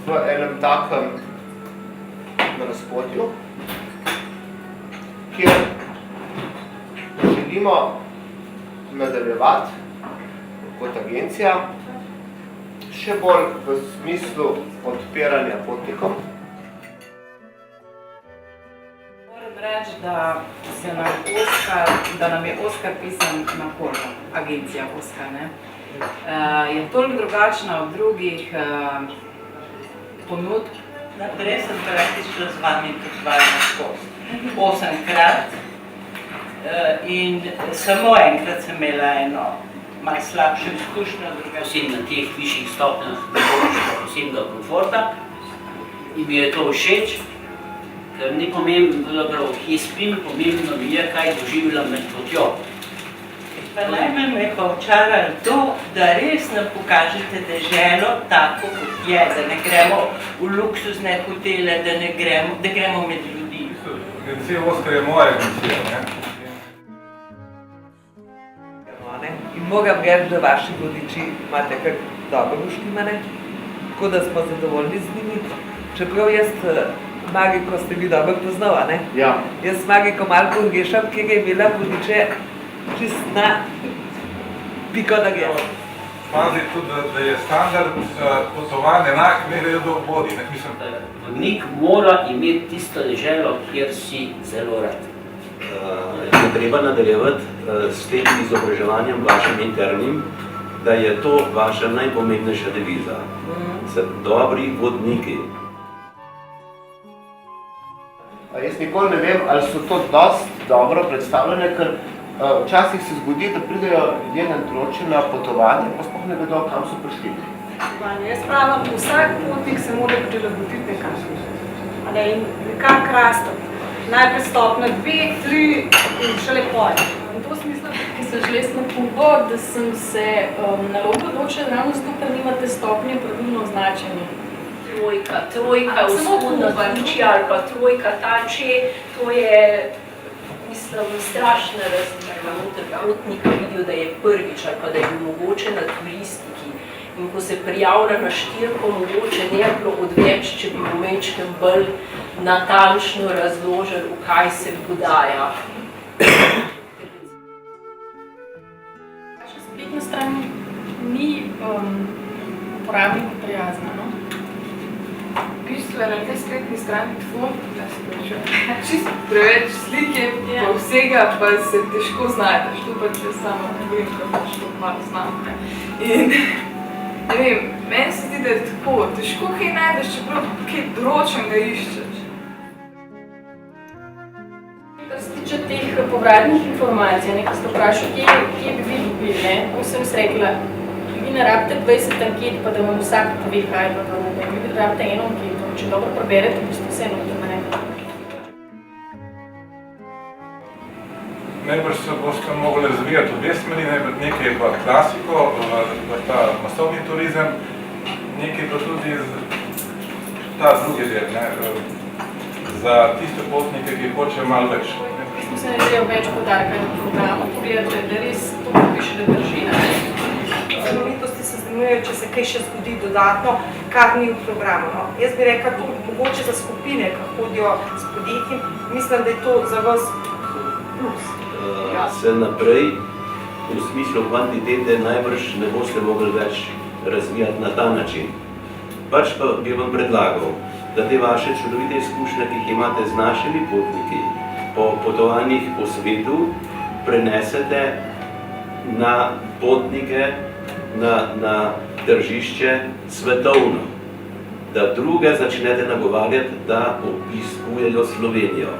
v enem takem razpotju, kjer želimo nadaljevati kot agencija, še bolj v smislu odpiranja potnikom. Moram reči, da nam je Oskar pisan na kožo, agencija Oskar. Je toliko drugačna od drugih ponudb. Naprej sem praktično z vami potovala skozi. 8-krat in samo enkrat sem imela eno malo slabšo izkušnjo, posebej na teh višjih stopnjah posebnega komforta in mi je to všeč, ker ni pomembno, kje spim, pomembno mi je, kaj doživljam med potjo. Najmanj me je pa očaralo to, da res nam pokažete deželo tako, kot je, da ne gremo v luksuzne hotele, da gremo med ljudi. Agencija Oskar je moja agencija, In moram reči, da vaši vodiči imate kar dobro uštimane, tako da smo zadovoljni z njimi. Čeprav jaz Mariko ste vi dobro poznala, ne? Ja. Jaz Mariko malo pogrešam, ker je imela vodiče čist na piko na gre. Pazi tudi, da je standard potovanj enak, ne gre do vodi. Vodnik mora imeti tisto deželo, kjer si zelo rad. Je treba nadaljevati s tem izobraževanjem vašim internim, da je to vaša najpomembnejša deviza. Dobri vodniki. Jaz nikoli ne vem, ali so to dosti dobro predstavljene, ker včasih se zgodi, da pridejo ljudje na določena potovanja, pa sploh ne vedo, kam so prišli. Jaz pravim, vsak potnik se mora prilagoditi nekam. In nekak rastati. Najprej stopnja 2, 3 in šele pol. In to smisla, ki sem želel na povod, da sem se nalogo odločila ravno zato, ker nimate stopnje pravilno označeni. Trojka, vzhodna Bančija ali pa trojka Tači, to je, mislim, strašna razlika. Potniki vidijo, da je prvič ali pa da je bil mogoče na turistiki. In ko se prijavlja na štirko, mogoče ne bilo odveč, če bi pomečkem bolj natančno razložili, v kaj se podaja. Naša spletna stran ni uporabniku prijazna, no? V bistvu je na tej spletni strani čisto preveč slike, pa vsega, pa se težko znajdeš. Tu pa če samo govorim, da pač to malo znam. In ne vem, meni se zdi, da je tako težko kaj najdeš, čeprav kaj določenega iščeš. Kar se tiče teh povratnih informacij, ko ste vprašali, kje bi vi dobili, sem se rekla, vi ne rabite 20 anket, pa da vam vsak pove, kaj je bilo narobe. Vi rabite eno anketo, če dobro preberete, boste vseeno to najbolj. Najbrž se boste mogli razvijati v dve smeri, nekaj pa klasiko, v ta masovni turizem, nekaj pa tudi ta drugi del, za tiste potnike, ki hočejo malo več. Smo se nekaj več podarka na programu, pogledate, da res to piše, da drži. Znamenitosti se zanimijo, če se kaj še zgodi dodatno, kar ni v programu. Jaz bi rekla, to mogoče za skupine, ki hodijo s podjetjem, mislim, da je to za vas plus. Se naprej, v smislu kvantitete, najbrž ne boste mogli več razvijati na ta način. Pač pa bi vam predlagal, da te vaše čudovite izkušnje, ki jih imate z našimi potniki, po potovanjih po svetu, prenesete na potnike, na tržišče svetovno. Da druge začnete nagovarjati, da obiskujejo Slovenijo.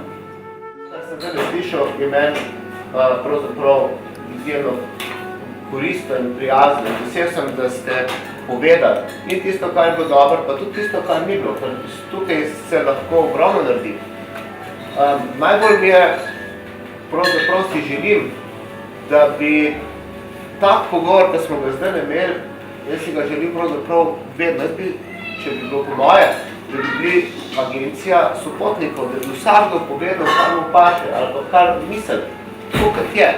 Kar sem zdaj slišal, je meni pravzaprav izjemno koristno in prijazno. Vesel sem, da ste povedali in tisto, kar je bilo dobro, pa tudi tisto, kar ni bilo, ker tukaj se lahko ogromno naredi. Najbolj mi je, pravzaprav si želim, da bi tak pogovor, ki smo ga zdaj imeli, jaz si ga želim pravzaprav vedno. Jaz bi, če bi bilo po moje, da bi bili agencija Sopotnikov, da bi vsakdo povedal, kar mu paše ali pa kar misli, tako kot je.